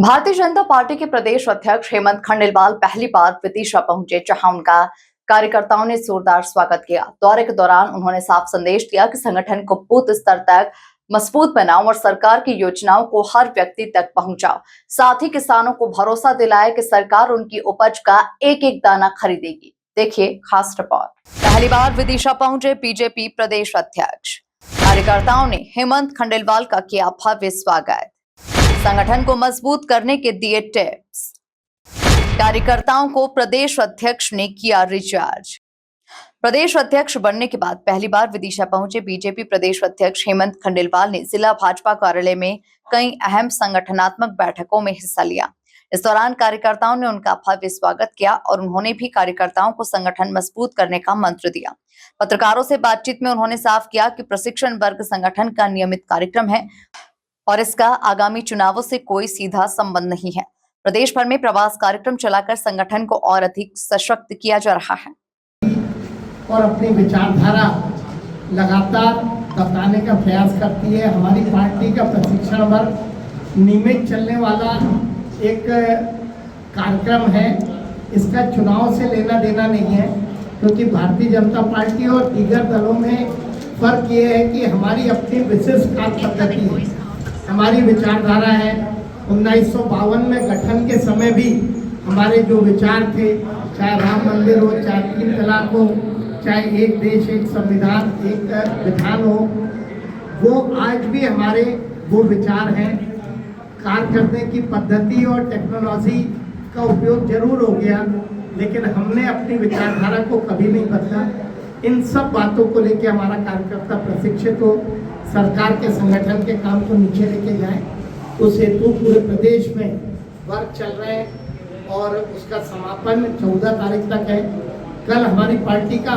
Bharatiya Janata party के प्रदेश अध्यक्ष हेमंत खंडेलवाल पहली बार विदिशा पहुंचे, जहां उनका कार्यकर्ताओं ने जोरदार स्वागत किया। दौरे के दौरान उन्होंने साफ संदेश दिया कि संगठन को बूथ स्तर तक मजबूत बनाओ और सरकार की योजनाओं को हर व्यक्ति तक पहुंचाओ। साथ ही किसानों को भरोसा दिलाया कि सरकार उनकी उपज का एक एक दाना खरीदेगी। देखिए खास रिपोर्ट। पहली बार विदिशा पहुंचे बीजेपी प्रदेश अध्यक्ष, कार्यकर्ताओं ने हेमंत खंडेलवाल का किया भव्य स्वागत। संगठन को मजबूत करने के दिए टिप्स। कार्यकर्ताओं को प्रदेश अध्यक्ष ने किया रिचार्ज। प्रदेश अध्यक्ष बनने के बाद पहली बार विदिशा पहुंचे बीजेपी प्रदेश अध्यक्ष हेमंत खंडेलवाल ने जिला भाजपा कार्यालय में कई अहम संगठनात्मक बैठकों में हिस्सा लिया। इस दौरान कार्यकर्ताओं ने उनका भव्य स्वागत किया और उन्होंने भी कार्यकर्ताओं को संगठन मजबूत करने का मंत्र दिया। पत्रकारों से बातचीत में उन्होंने साफ किया कि प्रशिक्षण वर्ग संगठन का नियमित कार्यक्रम है और इसका आगामी चुनावों से कोई सीधा संबंध नहीं है। प्रदेश भर में प्रवास कार्यक्रम चलाकर संगठन को और अधिक सशक्त किया जा रहा है और अपनी विचारधारा लगातार बताने का प्रयास करती है। हमारी पार्टी का प्रशिक्षण वर्ग नियमित चलने वाला एक कार्यक्रम है। इसका चुनाव से लेना देना नहीं है, क्योंकि भारतीय जनता पार्टी और दीगर दलों में फर्क ये है कि हमारी अपनी विशेष कार्य पद्धति है, हमारी विचारधारा है। 1952 में गठन के समय भी हमारे जो विचार थे, चाहे राम मंदिर हो, चाहे 3 तलाक हो, चाहे एक देश एक संविधान एक विधान हो, वो आज भी हमारे वो विचार हैं। कार्य करने की पद्धति और टेक्नोलॉजी का उपयोग जरूर हो गया, लेकिन हमने अपनी विचारधारा को कभी नहीं बदला। इन सब बातों को लेकर हमारा कार्यकर्ता प्रशिक्षित हो, सरकार के संगठन के काम को नीचे लेके जाए, उस हेतु पूरे प्रदेश में वर्क चल रहे हैं और उसका समापन 14 तारीख तक है। कल हमारी पार्टी का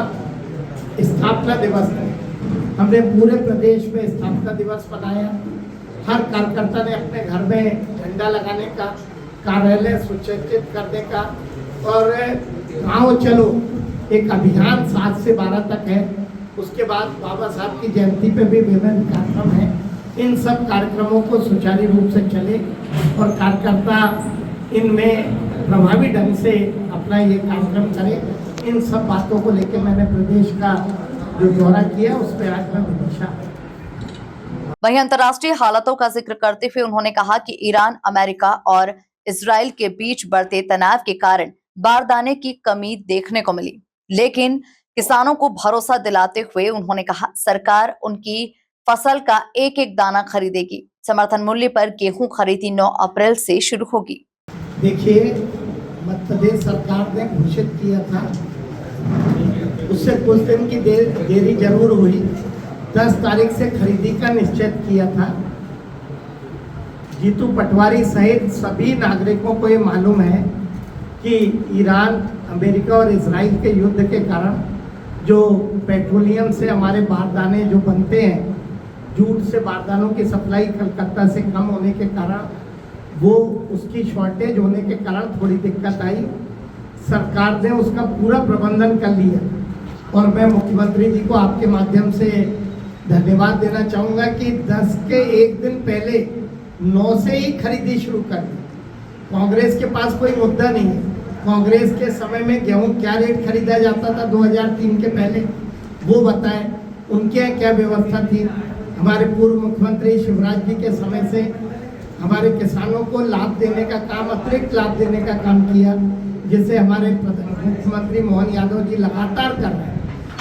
स्थापना दिवस है। हमने पूरे प्रदेश में स्थापना दिवस मनाया। हर कार्यकर्ता ने अपने घर में झंडा लगाने का, कार्यालय सुसज्जित करने का और गाँव चलो एक अभियान 7 से 12 तक है। उसके बाद बाबा साहब की जयंती पे भी विभिन्न कार्यक्रम हैं। इन सब कार्यक्रमों को सुचारू रूप से चले और कार्यकर्ता इनमें प्रभावी ढंग से अपना ये कार्यक्रम करें। इन सब बातों को लेकर मैंने प्रदेश का जो दौरा किया उस पर आज मैं विदिशा। वहीं अंतर्राष्ट्रीय हालातों का जिक्र करते हुए उन्होंने कहा कि ईरान, अमेरिका और इजराइल के बीच बढ़ते तनाव के कारण बारदाने की कमी देखने को मिली, लेकिन किसानों को भरोसा दिलाते हुए उन्होंने कहा सरकार उनकी फसल का एक एक दाना खरीदेगी। समर्थन मूल्य पर गेहूं खरीदी 9 अप्रैल से शुरू होगी। देखिए, मध्य प्रदेश सरकार ने घोषित किया था, उससे कुछ दिन की देरी जरूर हुई। 10 तारीख से खरीदी का निश्चित किया था। जीतू पटवारी सहित सभी नागरिकों को ये मालूम है कि ईरान, अमेरिका और इजराइल के युद्ध के कारण जो पेट्रोलियम से हमारे बारदाने जो बनते हैं, जूट से बारदानों की सप्लाई कलकत्ता से कम होने के कारण वो उसकी शॉर्टेज होने के कारण थोड़ी दिक्कत आई। सरकार ने उसका पूरा प्रबंधन कर लिया और मैं मुख्यमंत्री जी को आपके माध्यम से धन्यवाद देना चाहूँगा कि 10 के एक दिन पहले 9 से ही खरीदी शुरू कर दी। कांग्रेस के पास कोई मुद्दा नहीं है। कांग्रेस के समय में गेहूं क्या रेट खरीदा जाता था 2003 के पहले, वो बताएं, उनके यहाँ क्या व्यवस्था थी। हमारे पूर्व मुख्यमंत्री शिवराज जी के समय से हमारे किसानों को लाभ देने का काम, अतिरिक्त लाभ देने का काम किया, जिसे हमारे मुख्यमंत्री मोहन यादव जी लगातार कर रहे हैं।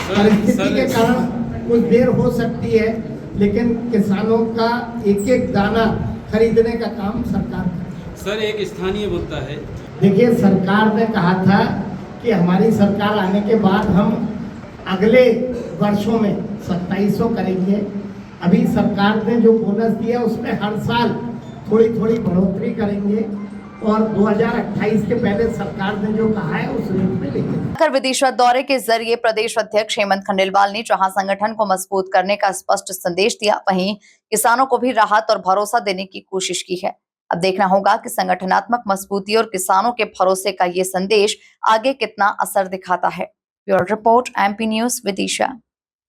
परिस्थिति के कारण कुछ देर हो सकती है, लेकिन किसानों का एक एक दाना खरीदने का काम सरकार कर। सर, एक स्थानीय मुद्दा है। देखिए, सरकार ने कहा था कि हमारी सरकार आने के बाद हम अगले वर्षों में 2700 करेंगे। अभी सरकार ने जो बोनस दिया उसमें हर साल थोड़ी थोड़ी बढ़ोतरी करेंगे और 2028 के पहले सरकार ने जो कहा है उस रेट में लेंगे। विदिशा दौरे के जरिए प्रदेश अध्यक्ष हेमंत खंडेलवाल ने जहां संगठन को मजबूत करने का स्पष्ट संदेश दिया, वहीं किसानों को भी राहत और भरोसा देने की कोशिश की है। अब देखना होगा कि संगठनात्मक मजबूती और किसानों के भरोसे का ये संदेश आगे कितना असर दिखाता है। Bureau report, MP news, Vidisha.